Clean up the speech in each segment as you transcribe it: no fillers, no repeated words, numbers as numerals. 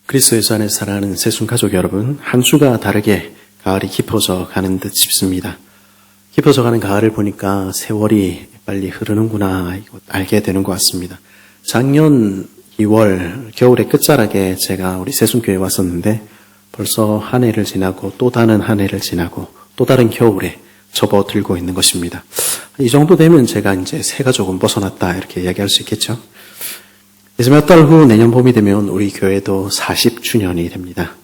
그리스도 예수 안에서 살아가는 새순 가족 여러분, 한 주가 다르게 가을이 깊어져 가는 듯 싶습니다. 깊어져 가는 가을을 보니까 세월이 빨리 흐르는구나 이거 알게 되는 것 같습니다. 작년 2월 겨울의 끝자락에 제가 우리 새순교회에 왔었는데 벌써 한 해를 지나고 또 다른 한 해를 지나고 또 다른 겨울에 접어들고 있는 것입니다. 이 정도 되면 제가 이제 새가 조금 벗어났다 이렇게 이야기할 수 있겠죠. 이제 몇 달 후 내년 봄이 되면 우리 교회도 40주년이 됩니다.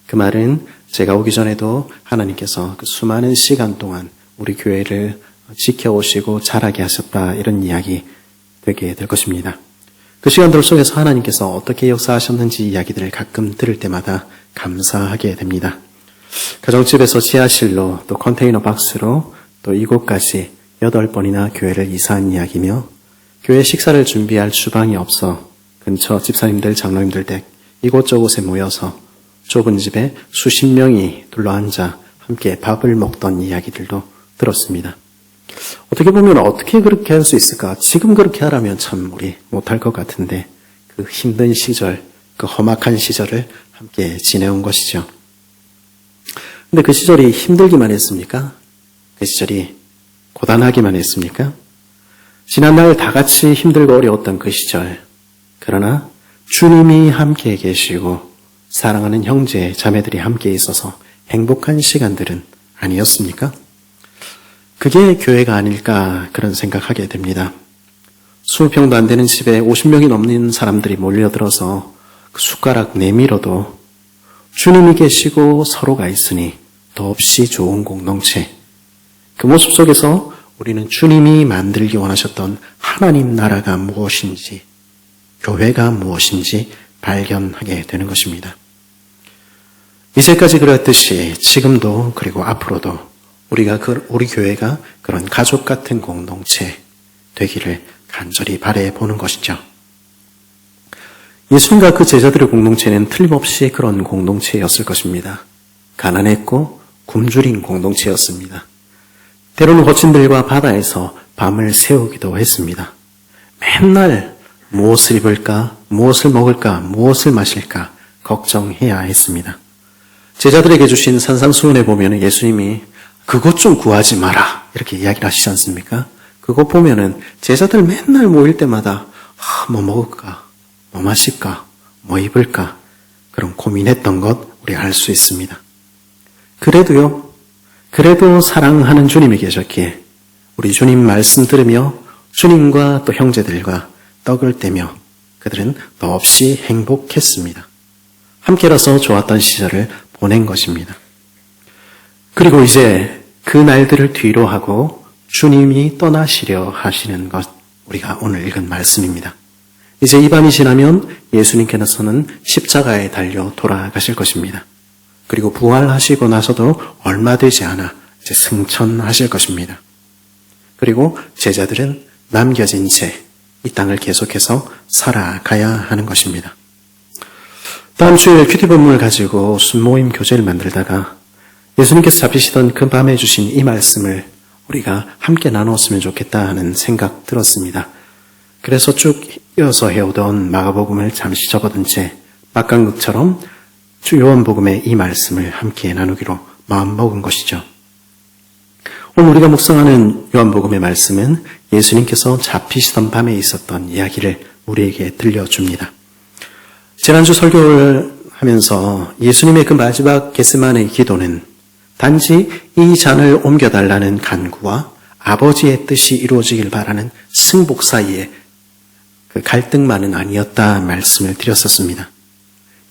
그 말은 제가 오기 전에도 하나님께서 그 수많은 시간 동안 우리 교회를 지켜오시고 자라게 하셨다 이런 이야기 되게 될 것입니다. 그 시간들 속에서 하나님께서 어떻게 역사하셨는지 이야기들을 가끔 들을 때마다 감사하게 됩니다. 가정집에서 지하실로 또 컨테이너 박스로 또 이곳까지 8번이나 교회를 이사한 이야기며 교회 식사를 준비할 주방이 없어 근처 집사님들, 장로님들 댁 이곳저곳에 모여서 좁은 집에 수십 명이 둘러앉아 함께 밥을 먹던 이야기들도 들었습니다. 어떻게 보면 어떻게 그렇게 할 수 있을까? 지금 그렇게 하라면 참 우리 못할 것 같은데 그 힘든 시절, 그 험악한 시절을 함께 지내온 것이죠. 근데 그 시절이 힘들기만 했습니까? 그 시절이 고단하기만 했습니까? 지난날 다 같이 힘들고 어려웠던 그 시절, 그러나 주님이 함께 계시고 사랑하는 형제, 자매들이 함께 있어서 행복한 시간들은 아니었습니까? 그게 교회가 아닐까 그런 생각하게 됩니다. 20평도 안 되는 집에 50명이 넘는 사람들이 몰려들어서 그 숟가락 내밀어도 주님이 계시고 서로가 있으니 더없이 좋은 공동체. 그 모습 속에서 우리는 주님이 만들기 원하셨던 하나님 나라가 무엇인지, 교회가 무엇인지 발견하게 되는 것입니다. 이제까지 그랬듯이 지금도 그리고 앞으로도 우리 교회가 그런 가족 같은 공동체 되기를 간절히 바라보는 것이죠. 예수님과 그 제자들의 공동체는 틀림없이 그런 공동체였을 것입니다. 가난했고 굶주린 공동체였습니다. 때로는 거친들과 바다에서 밤을 새우기도 했습니다. 맨날 무엇을 입을까, 무엇을 먹을까, 무엇을 마실까 걱정해야 했습니다. 제자들에게 주신 산상수훈에 보면 예수님이 그것 좀 구하지 마라 이렇게 이야기를 하시지 않습니까? 그거 보면은 제자들 맨날 모일 때마다 뭐 먹을까, 뭐 마실까, 뭐 입을까 그런 고민했던 것 우리 알 수 있습니다. 그래도 사랑하는 주님이 계셨기에 우리 주님 말씀 들으며 주님과 또 형제들과 떡을 떼며 그들은 더없이 행복했습니다. 함께라서 좋았던 시절을 보낸 것입니다. 그리고 이제 그 날들을 뒤로 하고 주님이 떠나시려 하시는 것 우리가 오늘 읽은 말씀입니다. 이제 이 밤이 지나면 예수님께서는 십자가에 달려 돌아가실 것입니다. 그리고 부활하시고 나서도 얼마 되지 않아 이제 승천하실 것입니다. 그리고 제자들은 남겨진 채 이 땅을 계속해서 살아가야 하는 것입니다. 다음 주에 큐티 본문을 가지고 순모임 교제를 만들다가 예수님께서 잡히시던 그 밤에 주신 이 말씀을 우리가 함께 나누었으면 좋겠다 하는 생각 들었습니다. 그래서 쭉 이어서 해오던 마가복음을 잠시 접어둔 채 막강극처럼 요한복음의 이 말씀을 함께 나누기로 마음먹은 것이죠. 오늘 우리가 묵상하는 요한복음의 말씀은 예수님께서 잡히시던 밤에 있었던 이야기를 우리에게 들려줍니다. 지난주 설교를 하면서 예수님의 그 마지막 겟세마네 기도는 단지 이 잔을 옮겨달라는 간구와 아버지의 뜻이 이루어지길 바라는 승복 사이의 그 갈등만은 아니었다 말씀을 드렸었습니다.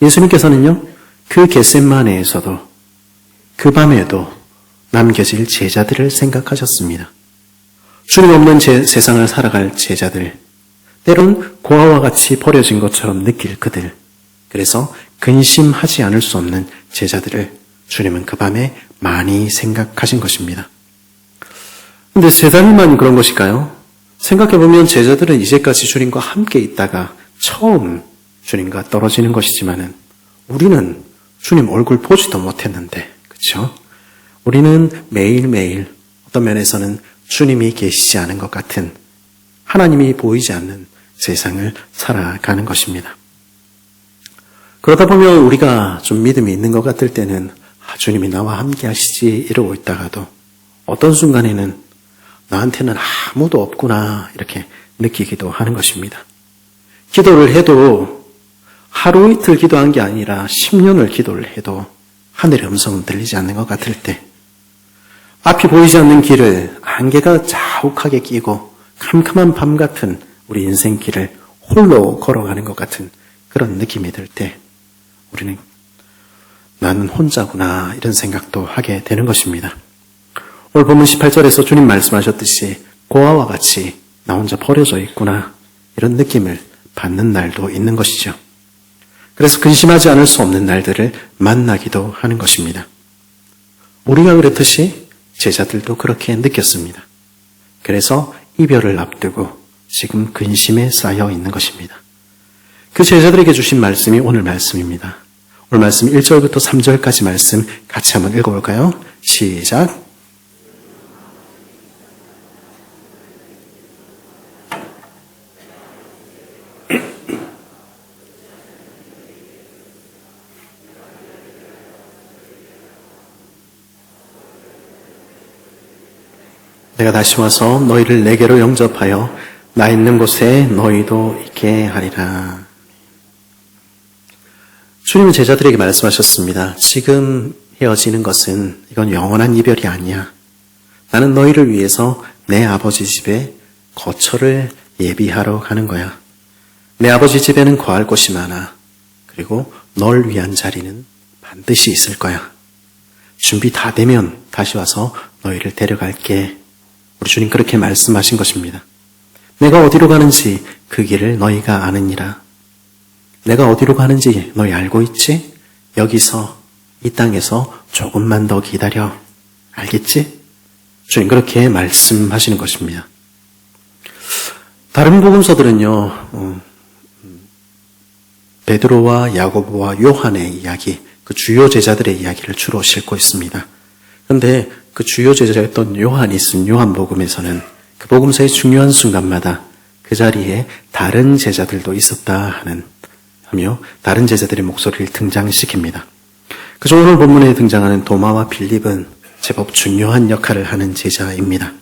예수님께서는요, 그 겟세마네에서도 그 밤에도 남겨질 제자들을 생각하셨습니다. 주님 없는 세상을 살아갈 제자들, 때론 고아와 같이 버려진 것처럼 느낄 그들, 그래서 근심하지 않을 수 없는 제자들을 주님은 그 밤에 많이 생각하신 것입니다. 그런데 제자들만 그런 것일까요? 생각해보면 제자들은 이제까지 주님과 함께 있다가 처음 주님과 떨어지는 것이지만은 우리는 주님 얼굴 보지도 못했는데, 그렇죠? 우리는 매일매일 어떤 면에서는 주님이 계시지 않은 것 같은 하나님이 보이지 않는 세상을 살아가는 것입니다. 그러다 보면 우리가 좀 믿음이 있는 것 같을 때는 주님이 나와 함께 하시지 이러고 있다가도 어떤 순간에는 나한테는 아무도 없구나 이렇게 느끼기도 하는 것입니다. 기도를 해도 하루 이틀 기도한 게 아니라 10년을 기도를 해도 하늘의 음성은 들리지 않는 것 같을 때, 앞이 보이지 않는 길을 안개가 자욱하게 끼고 캄캄한 밤 같은 우리 인생길을 홀로 걸어가는 것 같은 그런 느낌이 들 때 우리는 나는 혼자구나 이런 생각도 하게 되는 것입니다. 오늘 본문 18절에서 주님 말씀하셨듯이 고아와 같이 나 혼자 버려져 있구나 이런 느낌을 받는 날도 있는 것이죠. 그래서 근심하지 않을 수 없는 날들을 만나기도 하는 것입니다. 우리가 그렇듯이 제자들도 그렇게 느꼈습니다. 그래서 이별을 앞두고 지금 근심에 쌓여 있는 것입니다. 그 제자들에게 주신 말씀이 오늘 말씀입니다. 오늘 말씀 1절부터 3절까지 말씀 같이 한번 읽어볼까요? 시작! 내가 다시 와서 너희를 내게로 영접하여 나 있는 곳에 너희도 있게 하리라. 주님은 제자들에게 말씀하셨습니다. 지금 헤어지는 것은 이건 영원한 이별이 아니야. 나는 너희를 위해서 내 아버지 집에 거처를 예비하러 가는 거야. 내 아버지 집에는 거할 곳이 많아. 그리고 널 위한 자리는 반드시 있을 거야. 준비 다 되면 다시 와서 너희를 데려갈게. 우리 주님 그렇게 말씀하신 것입니다. 내가 어디로 가는지 그 길을 너희가 아느니라. 내가 어디로 가는지 너희 알고 있지? 여기서 이 땅에서 조금만 더 기다려. 알겠지? 주님 그렇게 말씀하시는 것입니다. 다른 복음서들은요, 베드로와 야고보와 요한의 이야기, 그 주요 제자들의 이야기를 주로 싣고 있습니다. 그런데 그 주요 제자였던 요한이 쓴 요한복음에서는 그 복음서의 중요한 순간마다 그 자리에 다른 제자들도 있었다 하며 다른 제자들의 목소리를 등장시킵니다. 그저 오늘 본문에 등장하는 도마와 빌립은 제법 중요한 역할을 하는 제자입니다.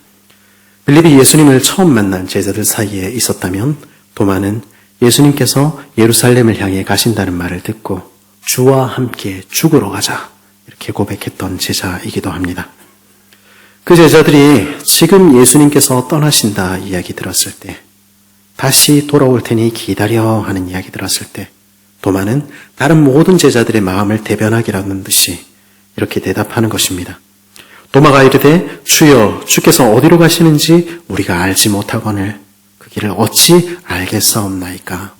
빌립이 예수님을 처음 만난 제자들 사이에 있었다면 도마는 예수님께서 예루살렘을 향해 가신다는 말을 듣고 주와 함께 죽으러 가자 이렇게 고백했던 제자이기도 합니다. 그 제자들이 지금 예수님께서 떠나신다 이야기 들었을 때, 다시 돌아올 테니 기다려 하는 이야기 들었을 때 도마는 다른 모든 제자들의 마음을 대변하기라는 듯이 이렇게 대답하는 것입니다. 도마가 이르되 주여 주께서 어디로 가시는지 우리가 알지 못하거늘 그 길을 어찌 알겠사옵나이까.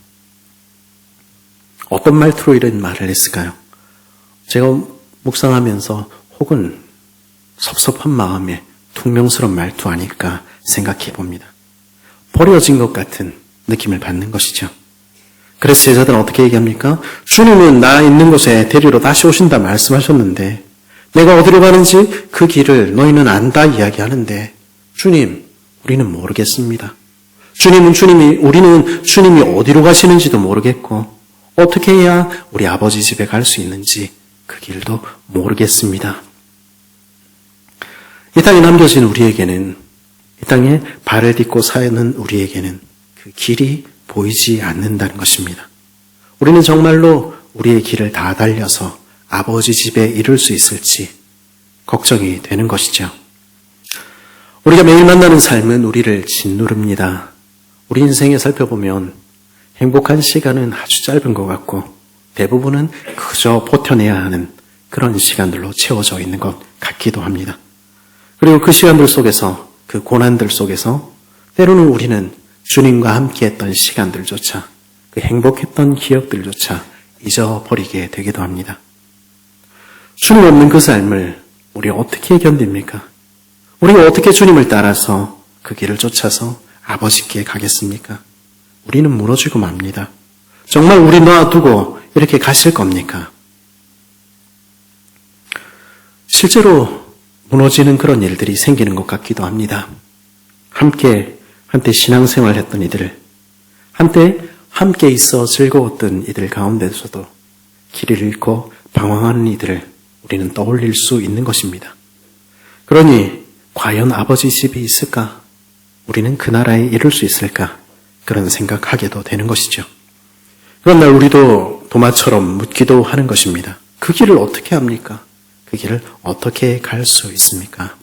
어떤 말투로 이런 말을 했을까요? 제가 묵상하면서 혹은 섭섭한 마음에 퉁명스러운 말투 아닐까 생각해 봅니다. 버려진 것 같은 느낌을 받는 것이죠. 그래서 제자들은 어떻게 얘기합니까? 주님은 나 있는 곳에 데리러 다시 오신다 말씀하셨는데 내가 어디로 가는지 그 길을 너희는 안다 이야기하는데 주님, 우리는 모르겠습니다. 우리는 주님이 어디로 가시는지도 모르겠고 어떻게 해야 우리 아버지 집에 갈 수 있는지 그 길도 모르겠습니다. 이 땅에 남겨진 우리에게는, 이 땅에 발을 딛고 사는 우리에게는 그 길이 보이지 않는다는 것입니다. 우리는 정말로 우리의 길을 다 달려서 아버지 집에 이룰 수 있을지 걱정이 되는 것이죠. 우리가 매일 만나는 삶은 우리를 짓누릅니다. 우리 인생에 살펴보면 행복한 시간은 아주 짧은 것 같고 대부분은 그저 버텨내야 하는 그런 시간들로 채워져 있는 것 같기도 합니다. 그리고 그 시간들 속에서, 그 고난들 속에서 때로는 우리는 주님과 함께했던 시간들조차, 그 행복했던 기억들조차 잊어버리게 되기도 합니다. 주님 없는 그 삶을 우리 어떻게 견딥니까? 우리가 어떻게 주님을 따라서 그 길을 쫓아서 아버지께 가겠습니까? 우리는 무너지고 맙니다. 정말 우리 놔두고 이렇게 가실 겁니까? 실제로 무너지는 그런 일들이 생기는 것 같기도 합니다. 한때 신앙생활 했던 이들, 한때 함께 있어 즐거웠던 이들 가운데서도 길을 잃고 방황하는 이들을 우리는 떠올릴 수 있는 것입니다. 그러니 과연 아버지 집이 있을까? 우리는 그 나라에 이룰 수 있을까? 그런 생각하게도 되는 것이죠. 그런 날 우리도 도마처럼 묻기도 하는 것입니다. 그 길을 어떻게 합니까? 그 길을 어떻게 갈 수 있습니까?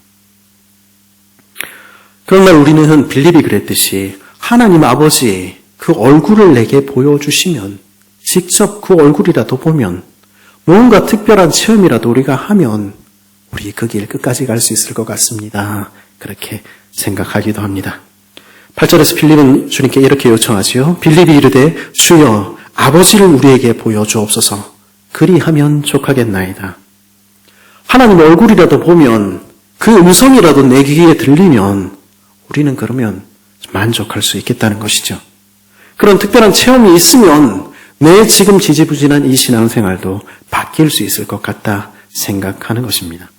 그런 날 우리는 빌립이 그랬듯이 하나님 아버지 그 얼굴을 내게 보여주시면, 직접 그 얼굴이라도 보면, 뭔가 특별한 체험이라도 우리가 하면 우리 그 길 끝까지 갈 수 있을 것 같습니다. 그렇게 생각하기도 합니다. 8절에서 빌립은 주님께 이렇게 요청하지요. 빌립이 이르되 주여 아버지를 우리에게 보여주옵소서. 그리하면 족하겠나이다. 하나님 얼굴이라도 보면, 그 음성이라도 내 귀에 들리면 우리는 그러면 만족할 수 있겠다는 것이죠. 그런 특별한 체험이 있으면 내 지금 지지부진한 이 신앙생활도 바뀔 수 있을 것 같다 생각하는 것입니다.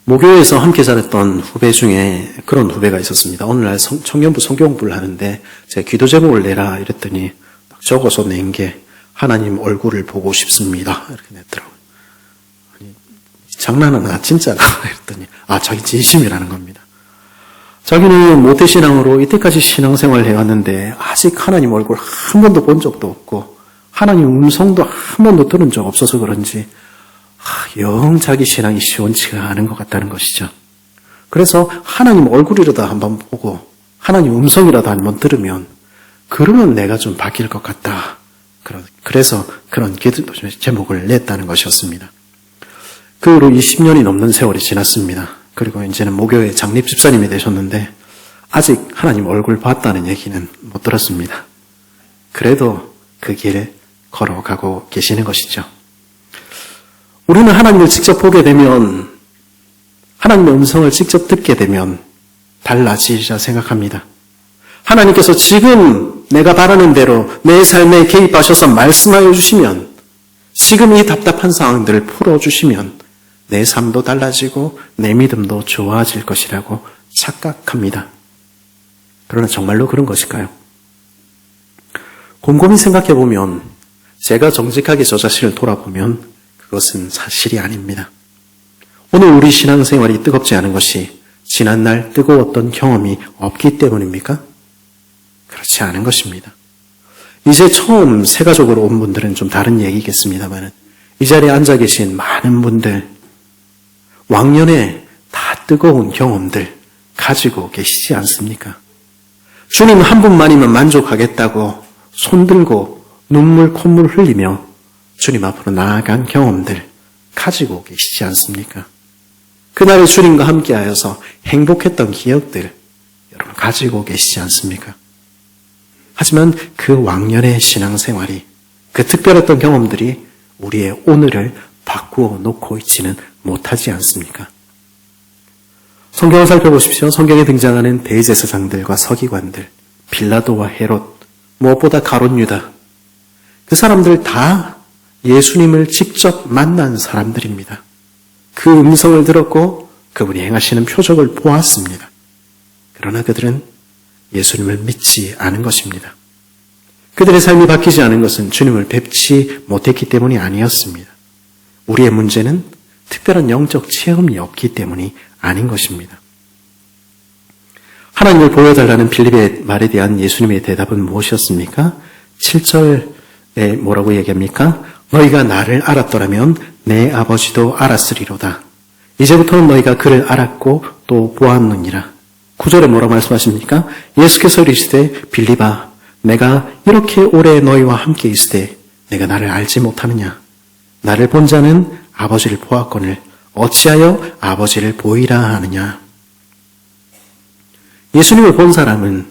모교에서 함께 자랐던 후배 중에 그런 후배가 있었습니다. 어느 날 청년부 성경 공부를 하는데 제가 기도 제목을 내라 이랬더니 딱 적어서 낸 게 하나님 얼굴을 보고 싶습니다. 이렇게 냈더라고요. 아니, 장난하나 진짜라 이랬더니 자기 진심이라는 겁니다. 자기는 모태신앙으로 이때까지 신앙생활을 해왔는데 아직 하나님 얼굴 한 번도 본 적도 없고 하나님 음성도 한 번도 들은 적 없어서 그런지 영 자기 신앙이 시원치가 않은 것 같다는 것이죠. 그래서 하나님 얼굴이라도 한번 보고 하나님 음성이라도 한번 들으면 그러면 내가 좀 바뀔 것 같다. 그래서 그런 기도 제목을 냈다는 것이었습니다. 그 후로 20년이 넘는 세월이 지났습니다. 그리고 이제는 모교의 장립 집사님이 되셨는데 아직 하나님 얼굴 봤다는 얘기는 못 들었습니다. 그래도 그 길을 걸어가고 계시는 것이죠. 우리는 하나님을 직접 보게 되면, 하나님의 음성을 직접 듣게 되면 달라지리라 생각합니다. 하나님께서 지금 내가 바라는 대로 내 삶에 개입하셔서 말씀하여 주시면, 지금 이 답답한 상황들을 풀어주시면 내 삶도 달라지고 내 믿음도 좋아질 것이라고 착각합니다. 그러나 정말로 그런 것일까요? 곰곰이 생각해 보면, 제가 정직하게 저 자신을 돌아보면 그것은 사실이 아닙니다. 오늘 우리 신앙생활이 뜨겁지 않은 것이 지난날 뜨거웠던 경험이 없기 때문입니까? 그렇지 않은 것입니다. 이제 처음 새가족으로 온 분들은 좀 다른 얘기겠습니다만 이 자리에 앉아 계신 많은 분들, 왕년에 다 뜨거운 경험들 가지고 계시지 않습니까? 주님 한 분만이면 만족하겠다고 손들고 눈물 콧물 흘리며 주님 앞으로 나아간 경험들 가지고 계시지 않습니까? 그날에 주님과 함께하여서 행복했던 기억들 여러분 가지고 계시지 않습니까? 하지만 그 왕년의 신앙생활이, 그 특별했던 경험들이 우리의 오늘을 바꾸어 놓고 있지는 못하지 않습니까? 성경을 살펴보십시오. 성경에 등장하는 대제사장들과 서기관들, 빌라도와 헤롯, 무엇보다 가룟 유다, 그 사람들 다 예수님을 직접 만난 사람들입니다. 그 음성을 들었고 그분이 행하시는 표적을 보았습니다. 그러나 그들은 예수님을 믿지 않은 것입니다. 그들의 삶이 바뀌지 않은 것은 주님을 뵙지 못했기 때문이 아니었습니다. 우리의 문제는 특별한 영적 체험이 없기 때문이 아닌 것입니다. 하나님을 보여달라는 빌립의 말에 대한 예수님의 대답은 무엇이었습니까? 7절에 뭐라고 얘기합니까? 너희가 나를 알았더라면 내 아버지도 알았으리로다. 이제부터는 너희가 그를 알았고 또 보았느니라. 9절에 뭐라고 말씀하십니까? 예수께서 이르시되 빌립아 내가 이렇게 오래 너희와 함께 있으되 내가 나를 알지 못하느냐? 나를 본 자는 아버지를 보았거늘 어찌하여 아버지를 보이라 하느냐? 예수님을 본 사람은,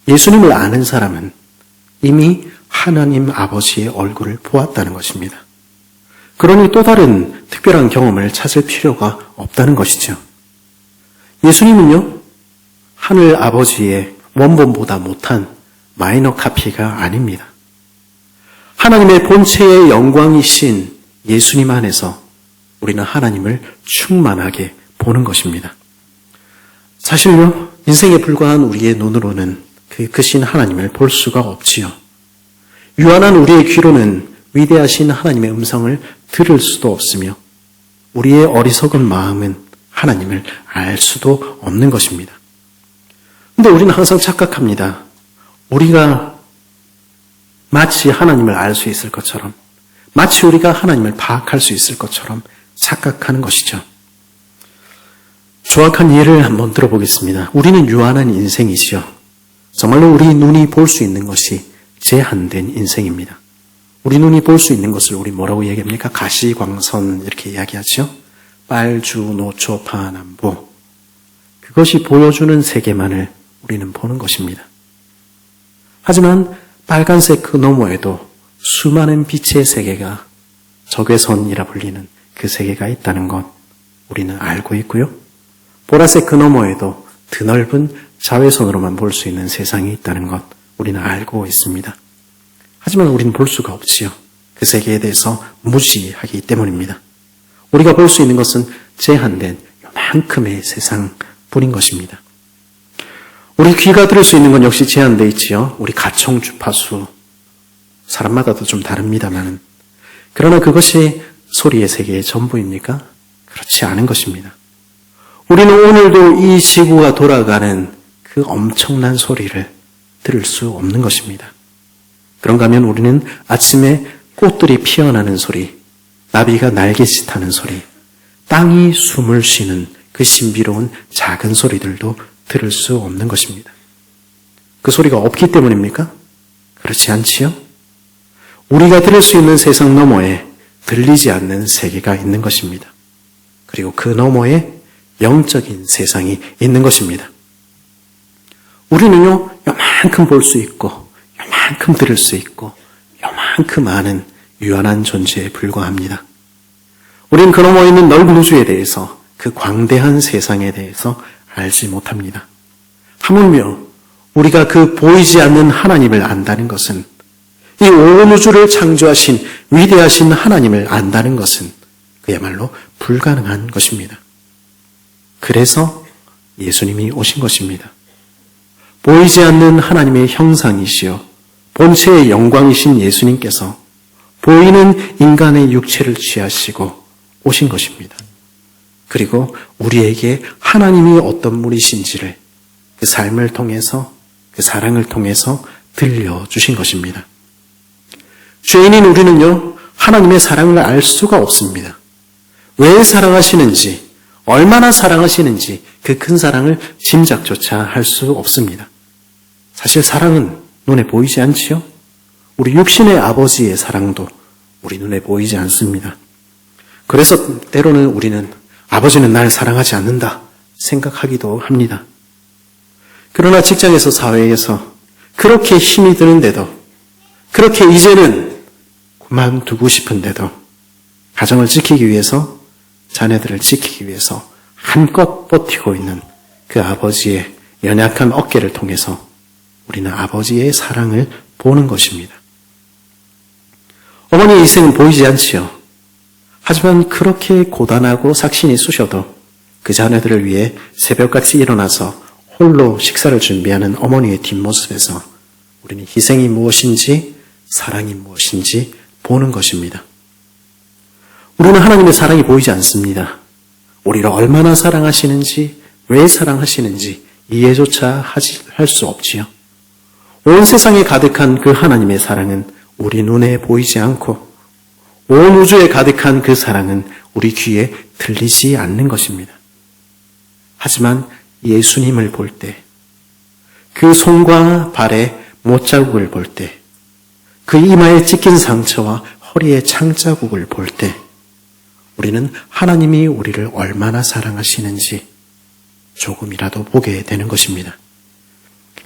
예수님을 아는 사람은 이미 하나님 아버지의 얼굴을 보았다는 것입니다. 그러니 또 다른 특별한 경험을 찾을 필요가 없다는 것이죠. 예수님은요, 하늘 아버지의 원본보다 못한 마이너 카피가 아닙니다. 하나님의 본체의 영광이신 예수님 안에서 우리는 하나님을 충만하게 보는 것입니다. 사실요, 인생에 불과한 우리의 눈으로는 그 크신 하나님을 볼 수가 없지요. 유한한 우리의 귀로는 위대하신 하나님의 음성을 들을 수도 없으며 우리의 어리석은 마음은 하나님을 알 수도 없는 것입니다. 근데 우리는 항상 착각합니다. 우리가 마치 하나님을 알 수 있을 것처럼, 마치 우리가 하나님을 파악할 수 있을 것처럼 착각하는 것이죠. 정확한 예를 한번 들어보겠습니다. 우리는 유한한 인생이지요. 정말로 우리 눈이 볼 수 있는 것이 제한된 인생입니다. 우리 눈이 볼 수 있는 것을 우리 뭐라고 얘기합니까? 가시광선 이렇게 이야기하죠. 빨주, 노초, 파남보. 그것이 보여주는 세계만을 우리는 보는 것입니다. 하지만 빨간색 그 너머에도 수많은 빛의 세계가 적외선이라 불리는 그 세계가 있다는 것 우리는 알고 있고요. 보라색 그 너머에도 드넓은 자외선으로만 볼 수 있는 세상이 있다는 것 우리는 알고 있습니다. 하지만 우리는 볼 수가 없지요. 그 세계에 대해서 무지하기 때문입니다. 우리가 볼 수 있는 것은 제한된 요만큼의 세상뿐인 것입니다. 우리 귀가 들을 수 있는 건 역시 제한되어 있지요. 우리 가청 주파수 사람마다도 좀 다릅니다만 그러나 그것이 소리의 세계의 전부입니까? 그렇지 않은 것입니다. 우리는 오늘도 이 지구가 돌아가는 그 엄청난 소리를 들을 수 없는 것입니다. 그런가 하면 우리는 아침에 꽃들이 피어나는 소리, 나비가 날개짓하는 소리, 땅이 숨을 쉬는 그 신비로운 작은 소리들도 들을 수 없는 것입니다. 그 소리가 없기 때문입니까? 그렇지 않지요? 우리가 들을 수 있는 세상 너머에 들리지 않는 세계가 있는 것입니다. 그리고 그 너머에 영적인 세상이 있는 것입니다. 우리는요, 요만큼 볼 수 있고, 요만큼 들을 수 있고, 요만큼 아는 유한한 존재에 불과합니다. 우리는 그 너머에 있는 넓은 우주에 대해서, 그 광대한 세상에 대해서 알지 못합니다. 하물며 우리가 그 보이지 않는 하나님을 안다는 것은, 이 온 우주를 창조하신 위대하신 하나님을 안다는 것은 그야말로 불가능한 것입니다. 그래서 예수님이 오신 것입니다. 보이지 않는 하나님의 형상이시여 본체의 영광이신 예수님께서 보이는 인간의 육체를 취하시고 오신 것입니다. 그리고 우리에게 하나님이 어떤 분이신지를 그 삶을 통해서, 그 사랑을 통해서 들려주신 것입니다. 죄인인 우리는요, 하나님의 사랑을 알 수가 없습니다. 왜 사랑하시는지, 얼마나 사랑하시는지 그 큰 사랑을 짐작조차 할 수 없습니다. 사실 사랑은 눈에 보이지 않지요? 우리 육신의 아버지의 사랑도 우리 눈에 보이지 않습니다. 그래서 때로는 우리는 아버지는 날 사랑하지 않는다 생각하기도 합니다. 그러나 직장에서 사회에서 그렇게 힘이 드는데도, 그렇게 이제는 그만두고 싶은데도 가정을 지키기 위해서, 자녀들을 지키기 위해서 한껏 버티고 있는 그 아버지의 연약한 어깨를 통해서 우리는 아버지의 사랑을 보는 것입니다. 어머니의 희생은 보이지 않지요. 하지만 그렇게 고단하고 삭신이 쑤셔도 그 자녀들을 위해 새벽같이 일어나서 홀로 식사를 준비하는 어머니의 뒷모습에서 우리는 희생이 무엇인지, 사랑이 무엇인지 보는 것입니다. 우리는 하나님의 사랑이 보이지 않습니다. 우리를 얼마나 사랑하시는지, 왜 사랑하시는지 이해조차 할 수 없지요. 온 세상에 가득한 그 하나님의 사랑은 우리 눈에 보이지 않고 온 우주에 가득한 그 사랑은 우리 귀에 들리지 않는 것입니다. 하지만 예수님을 볼 때, 그 손과 발의 못자국을 볼 때, 그 이마에 찢긴 상처와 허리의 창자국을 볼 때 우리는 하나님이 우리를 얼마나 사랑하시는지 조금이라도 보게 되는 것입니다.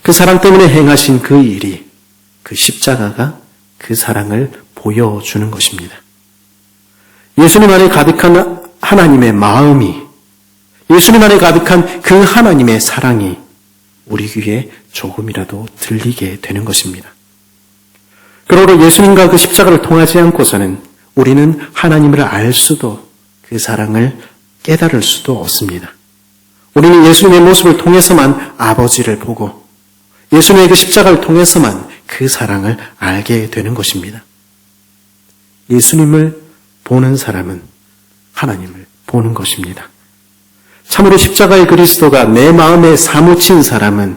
그 사랑 때문에 행하신 그 일이, 그 십자가가 그 사랑을 보여주는 것입니다. 예수님 안에 가득한 하나님의 마음이, 예수님 안에 가득한 그 하나님의 사랑이 우리 귀에 조금이라도 들리게 되는 것입니다. 그러므로 예수님과 그 십자가를 통하지 않고서는 우리는 하나님을 알 수도, 그 사랑을 깨달을 수도 없습니다. 우리는 예수님의 모습을 통해서만 아버지를 보고, 예수님의 그 십자가를 통해서만 그 그 사랑을 알게 되는 것입니다. 예수님을 보는 사람은 하나님을 보는 것입니다. 참으로 십자가의 그리스도가 내 마음에 사무친 사람은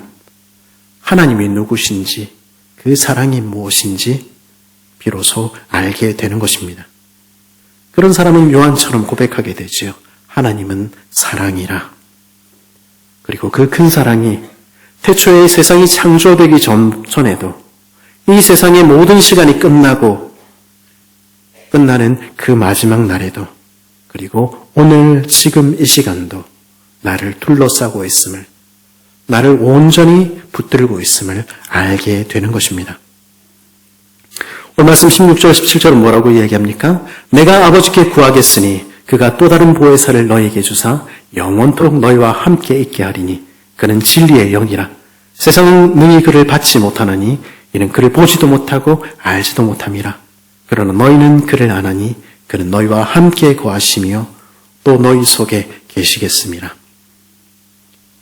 하나님이 누구신지, 그 사랑이 무엇인지 비로소 알게 되는 것입니다. 그런 사람은 요한처럼 고백하게 되지요. 하나님은 사랑이라. 그리고 그 큰 사랑이 태초에 세상이 창조되기 전에도 이 세상의 모든 시간이 끝나고 끝나는 그 마지막 날에도, 그리고 오늘 지금 이 시간도 나를 둘러싸고 있음을, 나를 온전히 붙들고 있음을 알게 되는 것입니다. 오늘 말씀 16절 17절은 뭐라고 이야기합니까? 내가 아버지께 구하겠으니 그가 또 다른 보혜사를 너희에게 주사 영원토록 너희와 함께 있게 하리니 그는 진리의 영이라. 세상은 능히 그를 받지 못하느니 이는 그를 보지도 못하고 알지도 못함이라. 그러나 너희는 그를 아나니 그는 너희와 함께 거하시며 또 너희 속에 계시겠습니다.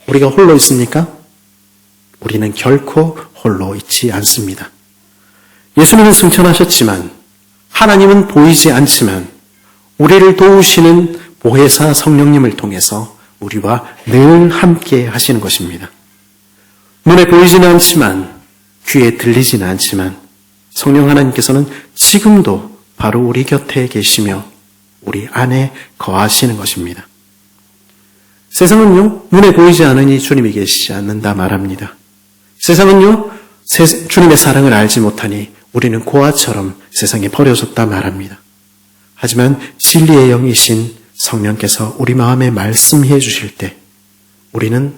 우리가 홀로 있습니까? 우리는 결코 홀로 있지 않습니다. 예수님은 승천하셨지만, 하나님은 보이지 않지만 우리를 도우시는 보혜사 성령님을 통해서 우리와 늘 함께 하시는 것입니다. 눈에 보이지는 않지만, 귀에 들리지는 않지만 성령 하나님께서는 지금도 바로 우리 곁에 계시며 우리 안에 거하시는 것입니다. 세상은요, 눈에 보이지 않으니 주님이 계시지 않는다 말합니다. 세상은요, 주님의 사랑을 알지 못하니 우리는 고아처럼 세상에 버려졌다 말합니다. 하지만 진리의 영이신 성령께서 우리 마음에 말씀해 주실 때 우리는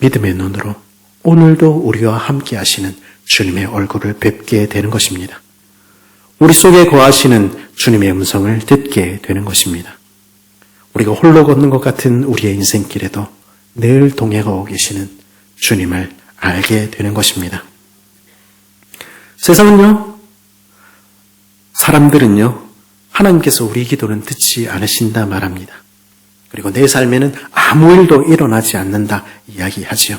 믿음의 눈으로 오늘도 우리와 함께 하시는 주님의 얼굴을 뵙게 되는 것입니다. 우리 속에 거하시는 주님의 음성을 듣게 되는 것입니다. 우리가 홀로 걷는 것 같은 우리의 인생길에도 늘 동행하고 계시는 주님을 알게 되는 것입니다. 세상은요, 사람들은요, 하나님께서 우리 기도는 듣지 않으신다 말합니다. 그리고 내 삶에는 아무 일도 일어나지 않는다 이야기하지요.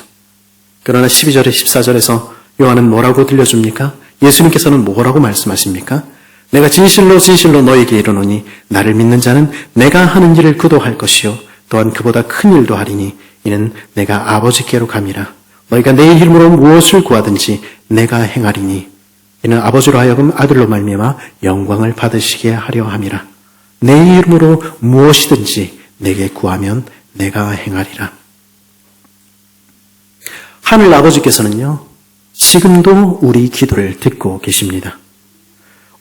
그러나 12절에 14절에서 요한은 뭐라고 들려줍니까? 예수님께서는 뭐라고 말씀하십니까? 내가 진실로 진실로 너에게 이르노니 나를 믿는 자는 내가 하는 일을 그도 할 것이요 또한 그보다 큰 일도 하리니 이는 내가 아버지께로 감이라. 너희가 내 이름으로 무엇을 구하든지 내가 행하리니 이는 아버지로 하여금 아들로 말미암아 영광을 받으시게 하려 함이라. 내 이름으로 무엇이든지 내게 구하면 내가 행하리라. 하늘 아버지께서는요, 지금도 우리 기도를 듣고 계십니다.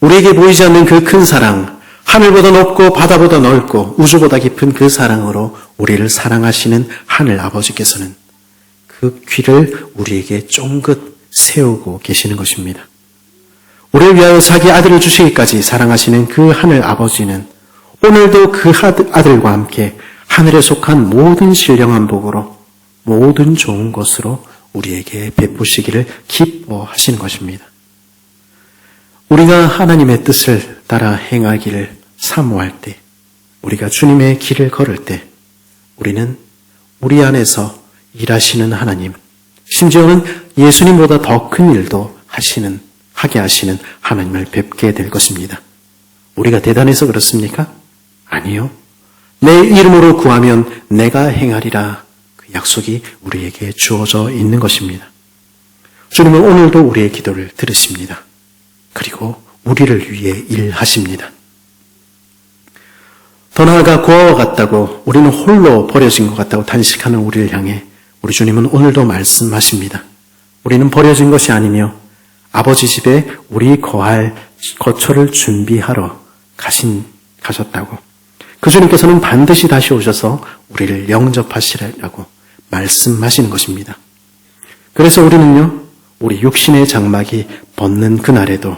우리에게 보이지 않는 그 큰 사랑, 하늘보다 높고 바다보다 넓고 우주보다 깊은 그 사랑으로 우리를 사랑하시는 하늘 아버지께서는 그 귀를 우리에게 쫑긋 세우고 계시는 것입니다. 우리를 위하여 자기 아들을 주시기까지 사랑하시는 그 하늘 아버지는 오늘도 그 아들과 함께 하늘에 속한 모든 신령한 복으로 모든 좋은 것으로 우리에게 베푸시기를 기뻐하시는 것입니다. 우리가 하나님의 뜻을 따라 행하기를 사모할 때, 우리가 주님의 길을 걸을 때 우리는 우리 안에서 일하시는 하나님, 심지어는 예수님보다 더 큰 일도 하게 하시는 하나님을 뵙게 될 것입니다. 우리가 대단해서 그렇습니까? 아니요. 내 이름으로 구하면 내가 행하리라. 그 약속이 우리에게 주어져 있는 것입니다. 주님은 오늘도 우리의 기도를 들으십니다. 그리고 우리를 위해 일하십니다. 더 나아가 고아와 같다고, 우리는 홀로 버려진 것 같다고 탄식하는 우리를 향해 우리 주님은 오늘도 말씀하십니다. 우리는 버려진 것이 아니며 아버지 집에 우리 거할 거처를 준비하러 가셨다고. 그 주님께서는 반드시 다시 오셔서 우리를 영접하시라고 말씀하시는 것입니다. 그래서 우리는요, 우리 육신의 장막이 벗는 그날에도,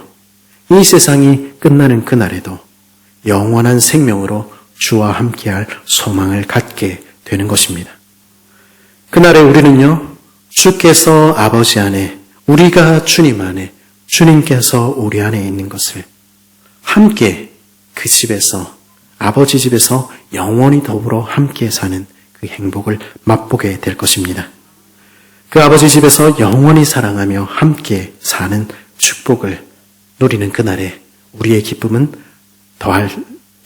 이 세상이 끝나는 그날에도 영원한 생명으로 주와 함께할 소망을 갖게 되는 것입니다. 그날에 우리는요, 주께서 아버지 안에, 우리가 주님 안에, 주님께서 우리 안에 있는 것을 함께 그 집에서, 아버지 집에서 영원히 더불어 함께 사는 그 행복을 맛보게 될 것입니다. 그 아버지 집에서 영원히 사랑하며 함께 사는 축복을 누리는 그날에 우리의 기쁨은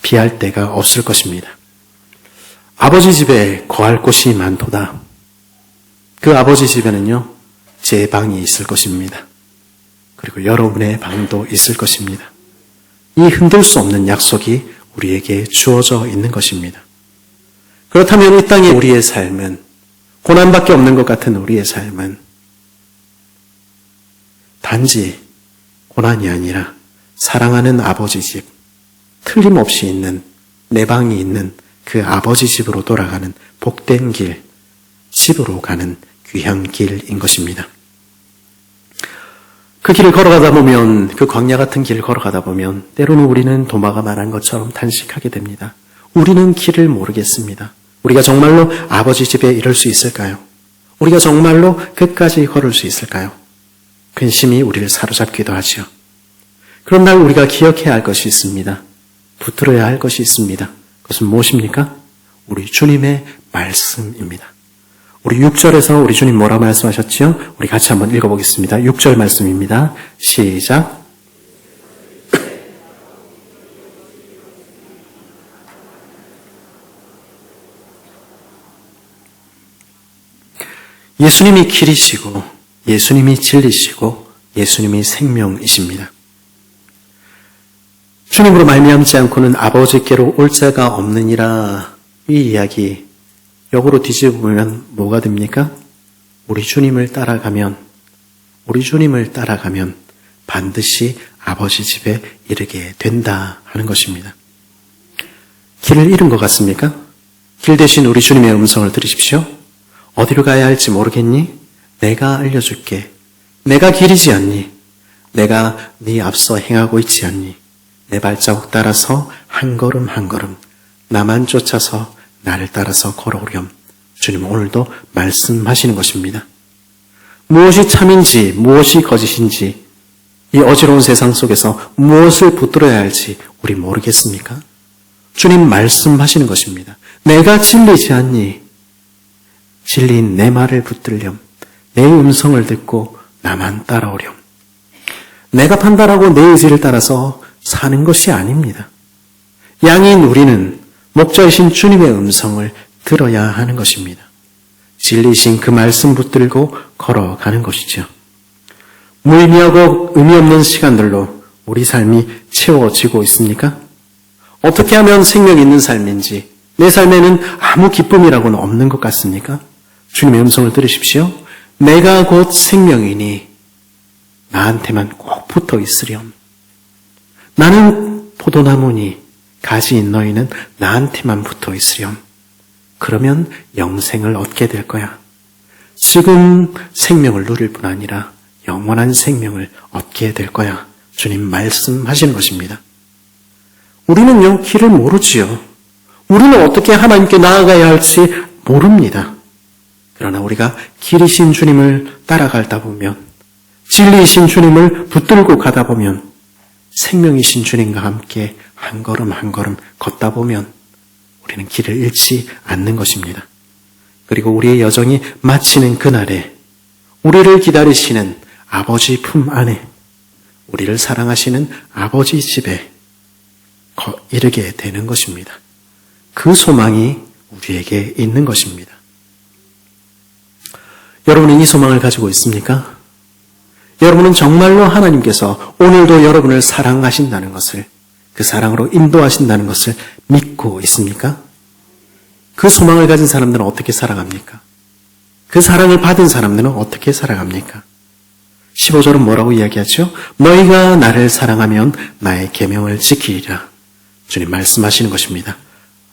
비할 데가 없을 것입니다. 아버지 집에 거할 곳이 많도다. 그 아버지 집에는요, 제 방이 있을 것입니다. 그리고 여러분의 방도 있을 것입니다. 이 흔들 수 없는 약속이 우리에게 주어져 있는 것입니다. 그렇다면 이 땅의 우리의 삶은, 고난밖에 없는 것 같은 우리의 삶은 단지 고난이 아니라 사랑하는 아버지 집, 틀림없이 있는, 내 방이 있는 그 아버지 집으로 돌아가는 복된 길, 집으로 가는 귀한 길인 것입니다. 그 길을 걸어가다 보면, 그 광야 같은 길을 걸어가다 보면 때로는 우리는 도마가 말한 것처럼 탄식하게 됩니다. 우리는 길을 모르겠습니다. 우리가 정말로 아버지 집에 이를 수 있을까요? 우리가 정말로 끝까지 걸을 수 있을까요? 근심이 우리를 사로잡기도 하지요. 그런 날 우리가 기억해야 할 것이 있습니다. 붙들어야 할 것이 있습니다. 그것은 무엇입니까? 우리 주님의 말씀입니다. 우리 6절에서 우리 주님 뭐라 말씀하셨지요? 우리 같이 한번 읽어보겠습니다. 6절 말씀입니다. 시작. 예수님이 길이시고, 예수님이 진리시고, 예수님이 생명이십니다. 주님으로 말미암지 않고는 아버지께로 올 자가 없느니라. 이 이야기 역으로 뒤집으면 뭐가 됩니까? 우리 주님을 따라가면 반드시 아버지 집에 이르게 된다 하는 것입니다. 길을 잃은 것 같습니까? 길 대신 우리 주님의 음성을 들으십시오. 어디로 가야 할지 모르겠니? 내가 알려줄게. 내가 길이지 않니? 내가 네 앞서 행하고 있지 않니? 내 발자국 따라서 한 걸음 한 걸음 나만 쫓아서 나를 따라서 걸어오렴. 주님은 오늘도 말씀하시는 것입니다. 무엇이 참인지 무엇이 거짓인지 이 어지러운 세상 속에서 무엇을 붙들어야 할지 우리 모르겠습니까? 주님 말씀하시는 것입니다. 내가 진리지 않니? 진리인 내 말을 붙들렴. 내 음성을 듣고 나만 따라오렴. 내가 판단하고 내 의지를 따라서 사는 것이 아닙니다. 양인 우리는 목자이신 주님의 음성을 들어야 하는 것입니다. 진리신 그 말씀 붙들고 걸어가는 것이죠. 무의미하고 의미 없는 시간들로 우리 삶이 채워지고 있습니까? 어떻게 하면 생명 있는 삶인지, 내 삶에는 아무 기쁨이라고는 없는 것 같습니까? 주님의 음성을 들으십시오. 내가 곧 생명이니 나한테만 꼭 붙어 있으렴. 나는 포도나무니 가지인 너희는 나한테만 붙어 있으렴. 그러면 영생을 얻게 될 거야. 지금 생명을 누릴 뿐 아니라 영원한 생명을 얻게 될 거야. 주님 말씀하시는 것입니다. 우리는요, 길을 모르지요. 우리는 어떻게 하나님께 나아가야 할지 모릅니다. 그러나 우리가 길이신 주님을 따라가다 보면, 진리이신 주님을 붙들고 가다 보면, 생명이신 주님과 함께 한 걸음 한 걸음 걷다 보면 우리는 길을 잃지 않는 것입니다. 그리고 우리의 여정이 마치는 그날에 우리를 기다리시는 아버지 품 안에, 우리를 사랑하시는 아버지 집에 이르게 되는 것입니다. 그 소망이 우리에게 있는 것입니다. 여러분은 이 소망을 가지고 있습니까? 여러분은 정말로 하나님께서 오늘도 여러분을 사랑하신다는 것을, 그 사랑으로 인도하신다는 것을 믿고 있습니까? 그 소망을 가진 사람들은 어떻게 살아갑니까? 그 사랑을 받은 사람들은 어떻게 살아갑니까? 15절은 뭐라고 이야기하죠? 너희가 나를 사랑하면 나의 계명을 지키리라. 주님 말씀하시는 것입니다.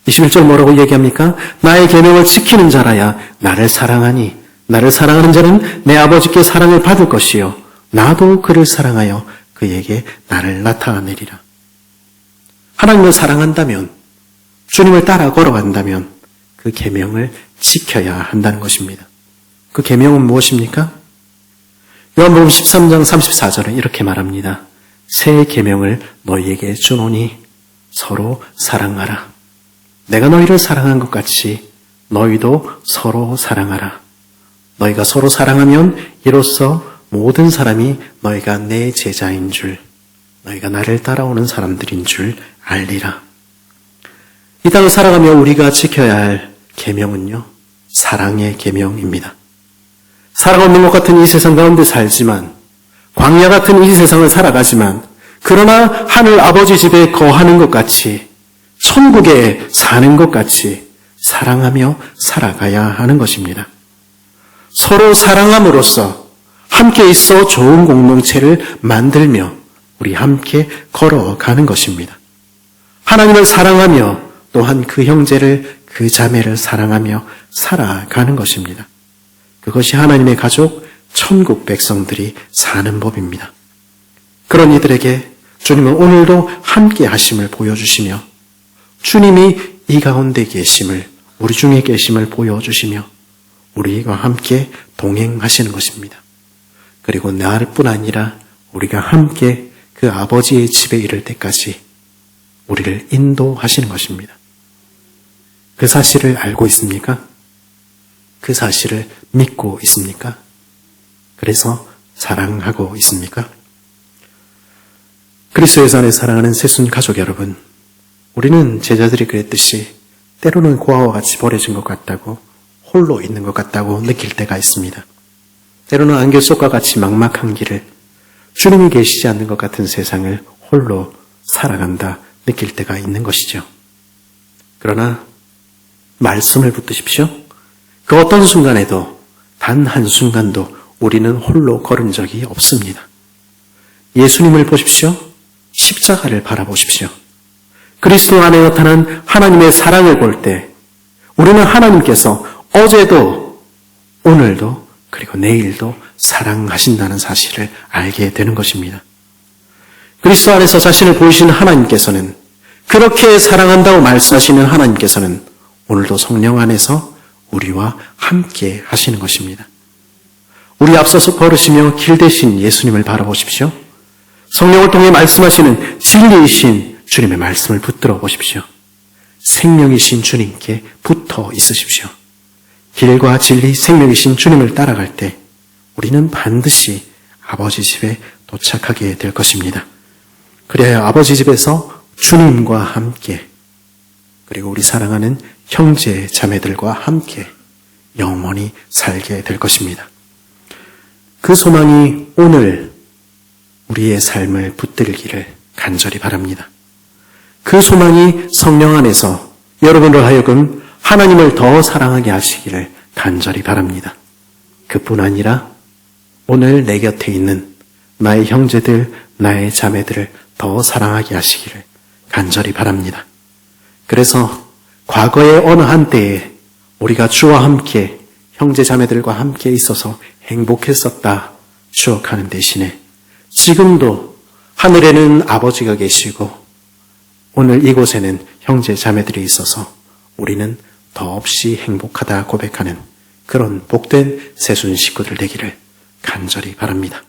21절 뭐라고 얘기합니까? 나의 계명을 지키는 자라야 나를 사랑하니 나를 사랑하는 자는 내 아버지께 사랑을 받을 것이요 나도 그를 사랑하여 그에게 나를 나타내리라. 하나님을 사랑한다면, 주님을 따라 걸어간다면 그 계명을 지켜야 한다는 것입니다. 그 계명은 무엇입니까? 요한복음 13장 34절은 이렇게 말합니다. 새 계명을 너희에게 주노니 서로 사랑하라. 내가 너희를 사랑한 것 같이 너희도 서로 사랑하라. 너희가 서로 사랑하면 이로써 모든 사람이 너희가 내 제자인 줄, 너희가 나를 따라오는 사람들인 줄 알리라. 이 땅을 살아가며 우리가 지켜야 할 계명은요, 사랑의 계명입니다. 사랑 없는 것 같은 이 세상 가운데 살지만, 광야 같은 이 세상을 살아가지만, 그러나 하늘 아버지 집에 거하는 것 같이, 천국에 사는 것 같이 사랑하며 살아가야 하는 것입니다. 서로 사랑함으로써 함께 있어 좋은 공동체를 만들며 우리 함께 걸어가는 것입니다. 하나님을 사랑하며 또한 그 형제를, 그 자매를 사랑하며 살아가는 것입니다. 그것이 하나님의 가족, 천국 백성들이 사는 법입니다. 그런 이들에게 주님은 오늘도 함께 하심을 보여주시며 주님이 이 가운데 계심을, 우리 중에 계심을 보여주시며 우리와 함께 동행하시는 것입니다. 그리고 나뿐 아니라 우리가 함께 그 아버지의 집에 이를 때까지 우리를 인도하시는 것입니다. 그 사실을 알고 있습니까? 그 사실을 믿고 있습니까? 그래서 사랑하고 있습니까? 그리스도의 안에 사랑하는 새순 가족 여러분, 우리는 제자들이 그랬듯이 때로는 고아와 같이 버려진 것 같다고, 홀로 있는 것 같다고 느낄 때가 있습니다. 때로는 안개 속과 같이 막막한 길을, 주님이 계시지 않는 것 같은 세상을 홀로 살아간다 느낄 때가 있는 것이죠. 그러나 말씀을 붙드십시오. 그 어떤 순간에도, 단 한순간도 우리는 홀로 걸은 적이 없습니다. 예수님을 보십시오. 십자가를 바라보십시오. 그리스도 안에 나타난 하나님의 사랑을 볼 때 우리는 하나님께서 어제도 오늘도 그리고 내일도 사랑하신다는 사실을 알게 되는 것입니다. 그리스도 안에서 자신을 보이시는 하나님께서는, 그렇게 사랑한다고 말씀하시는 하나님께서는 오늘도 성령 안에서 우리와 함께 하시는 것입니다. 우리 앞서서 걸으시며 길 대신 예수님을 바라보십시오. 성령을 통해 말씀하시는 진리이신 주님의 말씀을 붙들어 보십시오. 생명이신 주님께 붙어 있으십시오. 길과 진리, 생명이신 주님을 따라갈 때 우리는 반드시 아버지 집에 도착하게 될 것입니다. 그래야 아버지 집에서 주님과 함께, 그리고 우리 사랑하는 형제 자매들과 함께 영원히 살게 될 것입니다. 그 소망이 오늘 우리의 삶을 붙들기를 간절히 바랍니다. 그 소망이 성령 안에서 여러분을 하여금 하나님을 더 사랑하게 하시기를 간절히 바랍니다. 그뿐 아니라 오늘 내 곁에 있는 나의 형제들, 나의 자매들을 더 사랑하게 하시기를 간절히 바랍니다. 그래서 과거의 어느 한때에 우리가 주와 함께, 형제 자매들과 함께 있어서 행복했었다 추억하는 대신에 지금도 하늘에는 아버지가 계시고 오늘 이곳에는 형제 자매들이 있어서 우리는 더없이 행복하다 고백하는 그런 복된 새순 식구들 되기를 간절히 바랍니다.